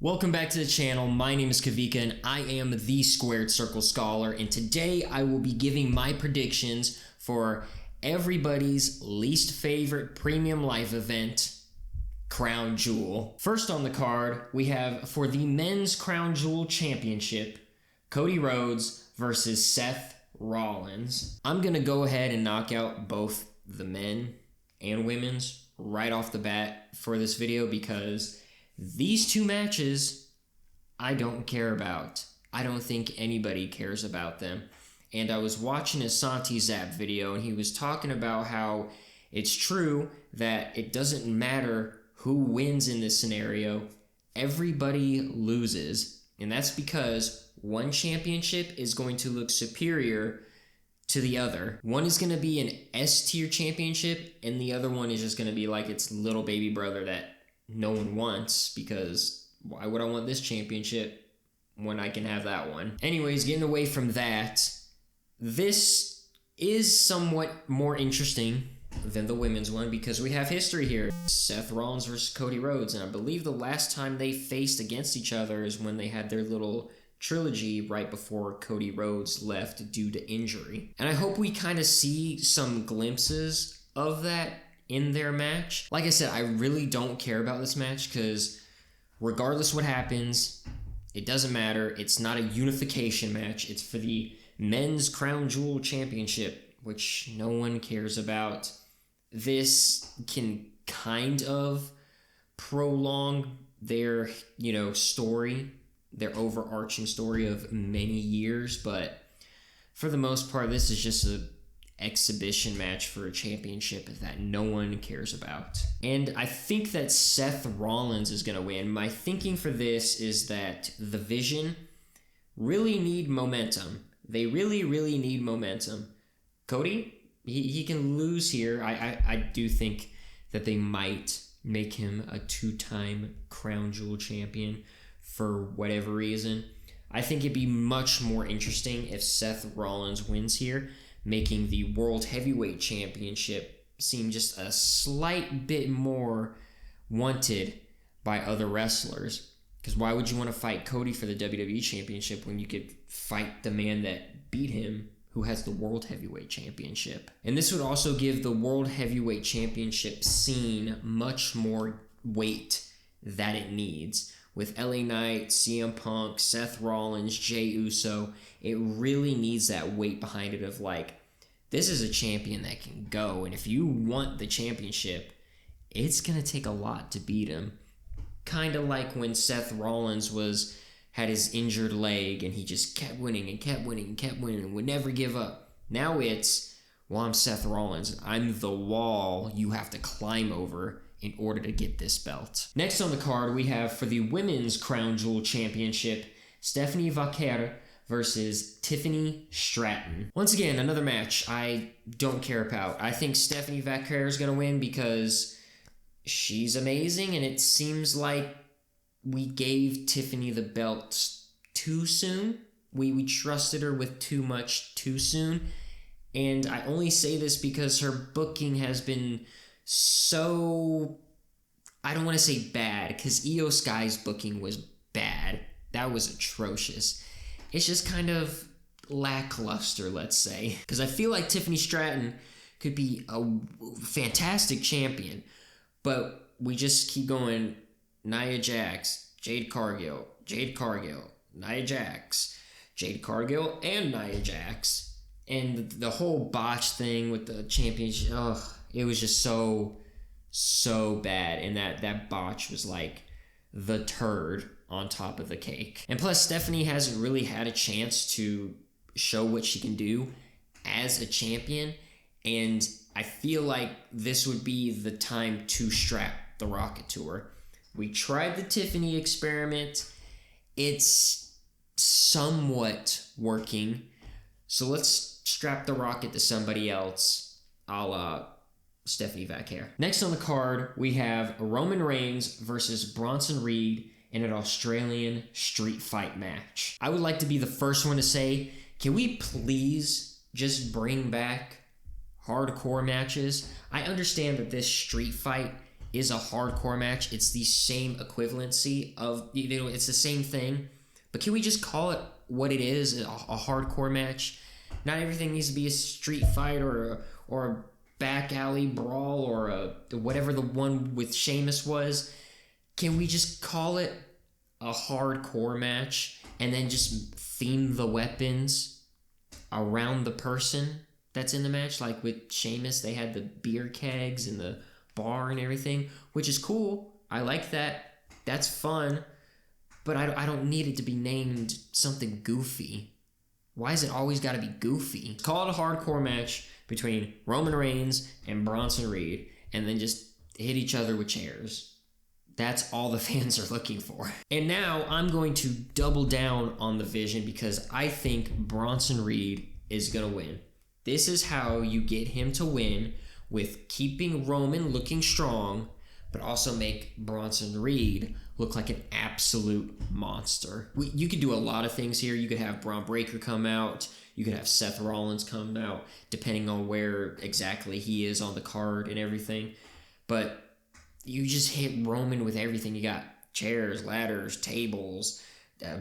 Welcome back to the channel. My name is Kavika and I am the Squared Circle Scholar, and today I will be giving my predictions for everybody's least favorite premium live event, Crown Jewel. First on the card, we have for the Men's Crown Jewel Championship, Cody Rhodes versus Seth Rollins. I'm gonna go ahead and knock out both the men and women's right off the bat for this video because these two matches, I don't care about. I don't think anybody cares about them. And I was watching a Santi Zap video, and he was talking about how it's true that it doesn't matter who wins in this scenario. Everybody loses. And that's because one championship is going to look superior to the other. One is going to be an S-tier championship, and the other one is just going to be like its little baby brother that no one wants, because why would I want this championship when I can have that one? Anyways, getting away from that, this is somewhat more interesting than the women's one because we have history here. Seth Rollins versus Cody Rhodes, and I believe the last time they faced against each other is when they had their little trilogy right before Cody Rhodes left due to injury. And I hope we kind of see some glimpses of that in their match. Like I said, I really don't care about this match because regardless what happens, it doesn't matter. It's not a unification match. It's for the Men's Crown Jewel Championship, which no one cares about. This can kind of prolong their, story, their overarching story of many years, but for the most part, this is just a exhibition match for a championship that no one cares about. And I think that Seth Rollins is going to win. My thinking for this is that the Vision really need momentum. They really need momentum. Cody, he can lose here. I do think that they might make him a two-time Crown Jewel champion for whatever reason. I think it'd be much more interesting if Seth Rollins wins here, making the World Heavyweight Championship seem just a slight bit more wanted by other wrestlers. Because why would you want to fight Cody for the WWE Championship when you could fight the man that beat him, who has the World Heavyweight Championship? And this would also give the World Heavyweight Championship scene much more weight that it needs. With LA Knight, CM Punk, Seth Rollins, Jey Uso, it really needs that weight behind it of like, this is a champion that can go, and if you want the championship, it's going to take a lot to beat him. Kind of like when Seth Rollins had his injured leg, and he just kept winning and kept winning and kept winning and would never give up. Now it's, well, I'm Seth Rollins. I'm the wall you have to climb over in order to get this belt. Next on the card, we have for the Women's Crown Jewel Championship, Stephanie Vaquer versus Tiffany Stratton. Once again, another match I don't care about. I think Stephanie Vaquer is going to win because she's amazing, and it seems like we gave Tiffany the belt too soon. We trusted her with too much too soon, and I only say this because her booking has been so, I don't want to say bad, because Io Sky's booking was bad. That was atrocious. It's just kind of lackluster, let's say. Because I feel like Tiffany Stratton could be a fantastic champion, but we just keep going Nia Jax, Jade Cargill, Nia Jax, Jade Cargill, and Nia Jax. And the whole botch thing with the championship, it was just so bad. And that botch was like the turd on top of the cake. And plus, Stephanie hasn't really had a chance to show what she can do as a champion, and I feel like this would be the time to strap the rocket to her. We tried the Tiffany experiment. It's somewhat working, so let's strap the rocket to somebody else, a la Stephanie Vaquer. Next on the card, we have Roman Reigns versus Bronson Reed in an Australian street fight match. I would like to be the first one to say, can we please just bring back hardcore matches? I understand that this street fight is a hardcore match. It's the same equivalency of, it's the same thing. But can we just call it what it is, a hardcore match? Not everything needs to be a street fight or a back alley brawl or whatever the one with Sheamus was. Can we just call it a hardcore match and then just theme the weapons around the person that's in the match? Like with Sheamus, they had the beer kegs and the bar and everything, which is cool. I like that. That's fun. But I don't need it to be named something goofy. Why is it always got to be goofy? Call it a hardcore match between Roman Reigns and Bronson Reed, and then just hit each other with chairs. That's all the fans are looking for. And now I'm going to double down on the vision because I think Bronson Reed is going to win. This is how you get him to win, with keeping Roman looking strong, but also make Bronson Reed look like an absolute monster. You could do a lot of things here. You could have Braun Breaker come out. You could have Seth Rollins come out, depending on where exactly he is on the card and everything. But you just hit Roman with everything. You got chairs, ladders, tables,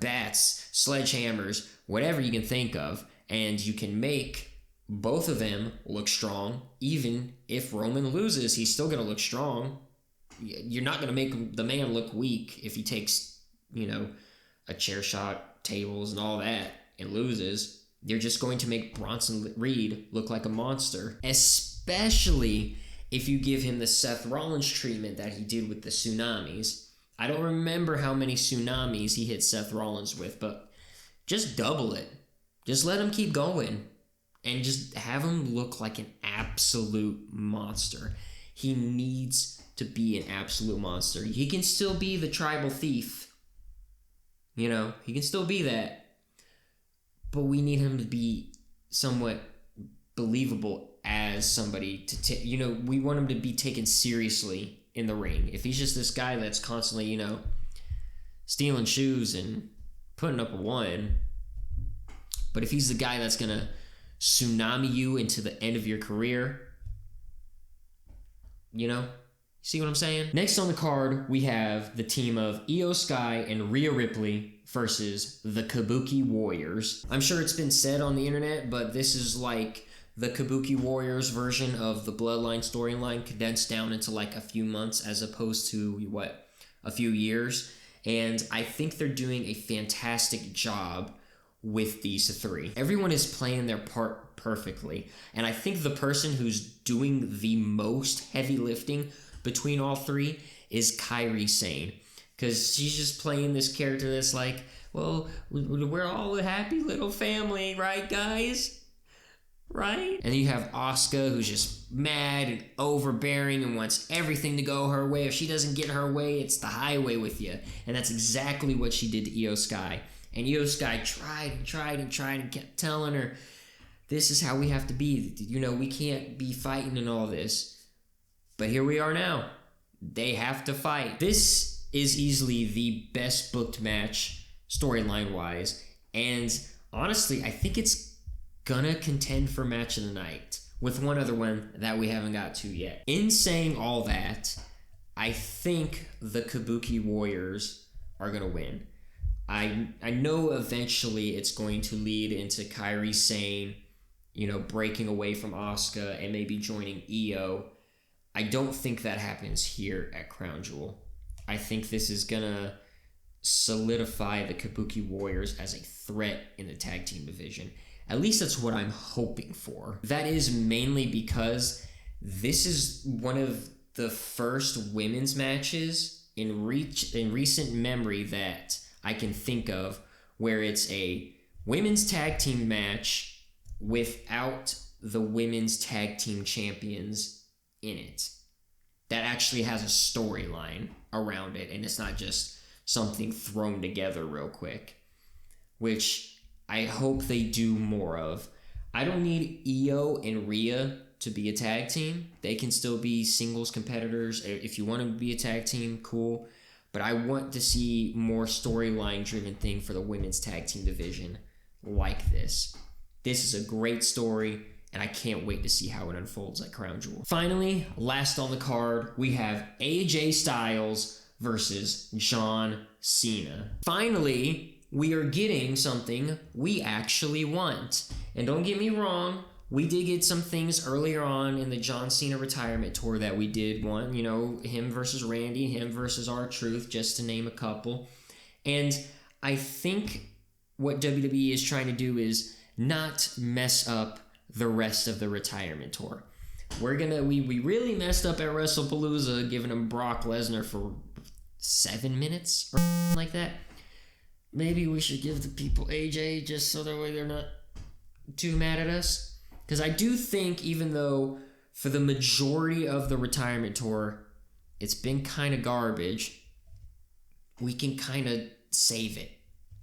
bats, sledgehammers, whatever you can think of. And you can make both of them look strong. Even if Roman loses, he's still going to look strong. You're not going to make the man look weak if he takes, a chair shot, tables, and all that, and loses. You're just going to make Bronson Reed look like a monster, especially if you give him the Seth Rollins treatment that he did with the tsunamis. I don't remember how many tsunamis he hit Seth Rollins with, but just double it. Just let him keep going and just have him look like an absolute monster. He needs to be an absolute monster. He can still be the tribal thief. He can still be that. But we need him to be somewhat believable as somebody to we want him to be taken seriously in the ring. If he's just this guy that's constantly, stealing shoes and putting up a 1, but if he's the guy that's going to tsunami you into the end of your career, see what I'm saying? Next on the card, we have the team of Io Sky and Rhea Ripley versus the Kabuki Warriors. I'm sure it's been said on the internet, but this is like the Kabuki Warriors version of the Bloodline storyline condensed down into like a few months as opposed to, a few years. And I think they're doing a fantastic job with these three. Everyone is playing their part perfectly. And I think the person who's doing the most heavy lifting between all three is Kairi Sane. Because she's just playing this character that's like, well, we're all a happy little family, right, guys? Right? And then you have Asuka, who's just mad and overbearing and wants everything to go her way. If she doesn't get her way, it's the highway with you. And that's exactly what she did to Io Sky. And Io Sky tried and kept telling her, this is how we have to be. We can't be fighting and all this. But here we are now. They have to fight. This is easily the best booked match, storyline-wise. And honestly, I think it's gonna contend for match of the night, with one other one that we haven't got to yet. In saying all that, I think the Kabuki Warriors are gonna win. I know eventually it's going to lead into Kairi Sane, breaking away from Asuka and maybe joining Io. I don't think that happens here at Crown Jewel. I think this is gonna solidify the Kabuki Warriors as a threat in the tag team division. At least that's what I'm hoping for. That is mainly because this is one of the first women's matches in recent memory that I can think of where it's a women's tag team match without the women's tag team champions in it. That actually has a storyline around it, and it's not just something thrown together real quick, which I hope they do more of. I don't need Io and Rhea to be a tag team. They can still be singles competitors. If you want them to be a tag team, cool. But I want to see more storyline-driven thing for the women's tag team division like this. This is a great story. and I can't wait to see how it unfolds at Crown Jewel. Finally, last on the card, we have AJ Styles versus John Cena. Finally, we are getting something we actually want. And don't get me wrong, we did get some things earlier on in the John Cena retirement tour that we did want. You know, him versus Randy, him versus R-Truth, just to name a couple. And I think what WWE is trying to do is not mess up the rest of the retirement tour. We really messed up at WrestlePalooza, giving him Brock Lesnar for 7 minutes or like that. Maybe we should give the people AJ just so that way they're not too mad at us. Because I do think, even though for the majority of the retirement tour, it's been kind of garbage, we can kind of save it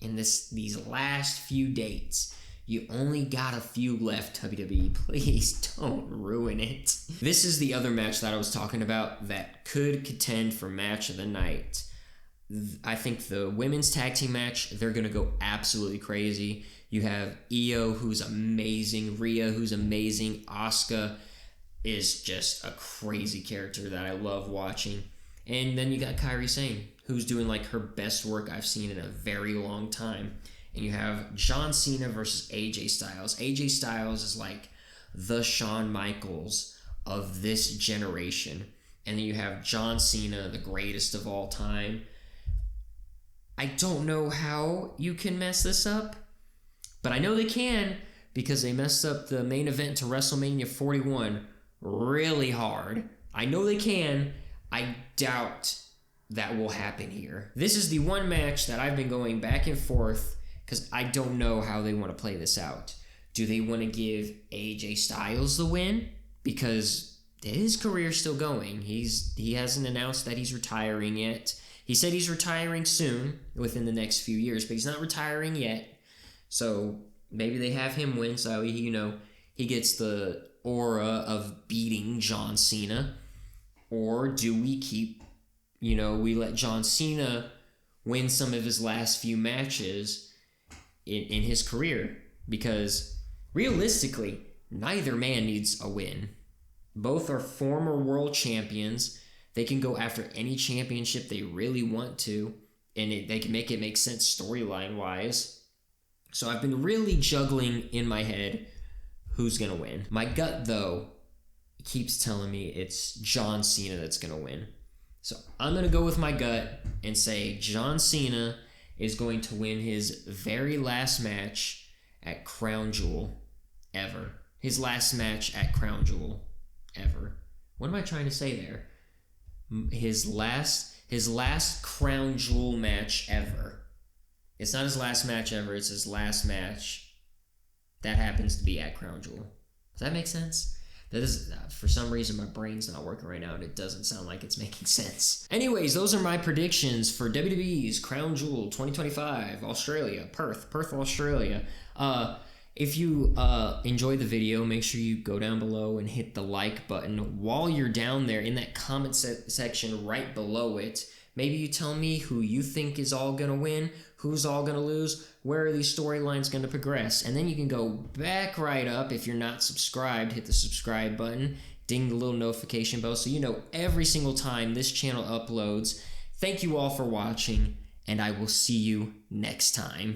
in these last few dates. You only got a few left, WWE. Please don't ruin it. This is the other match that I was talking about that could contend for match of the night. I think the women's tag team match, they're going to go absolutely crazy. You have Io, who's amazing. Rhea, who's amazing. Asuka is just a crazy character that I love watching. And then you got Kairi Sane, who's doing like her best work I've seen in a very long time. And you have John Cena versus AJ Styles. AJ Styles is like the Shawn Michaels of this generation. And then you have John Cena, the greatest of all time. I don't know how you can mess this up, but I know they can, because they messed up the main event to WrestleMania 41 really hard. I know they can. I doubt that will happen here. This is the one match that I've been going back and forth because I don't know how they want to play this out. Do they want to give AJ Styles the win? Because his career's still going. He hasn't announced that he's retiring yet. He said he's retiring soon, within the next few years, but he's not retiring yet. So maybe they have him win, so he gets the aura of beating John Cena. Or do we keep, we let John Cena win some of his last few matches in his career? Because realistically, neither man needs a win. Both are former world champions. They can go after any championship they really want to, and they can make it make sense storyline-wise. So I've been really juggling in my head who's going to win. My gut, though, keeps telling me it's John Cena that's going to win. So I'm going to go with my gut and say John Cena is going to win his very last match at Crown Jewel ever. His last match at Crown Jewel ever. What am I trying to say there? His last Crown Jewel match ever. It's not his last match ever, it's his last match that happens to be at Crown Jewel. Does that make sense? That is, for some reason, my brain's not working right now, and it doesn't sound like it's making sense. Anyways, those are my predictions for WWE's Crown Jewel 2025, Australia, Perth, Australia. If you enjoyed the video, make sure you go down below and hit the like button. While you're down there in that comment section right below it, maybe you tell me who you think is all going to win, who's all going to lose, where are these storylines going to progress. And then you can go back right up. If you're not subscribed, hit the subscribe button, ding the little notification bell so you know every single time this channel uploads. Thank you all for watching, and I will see you next time.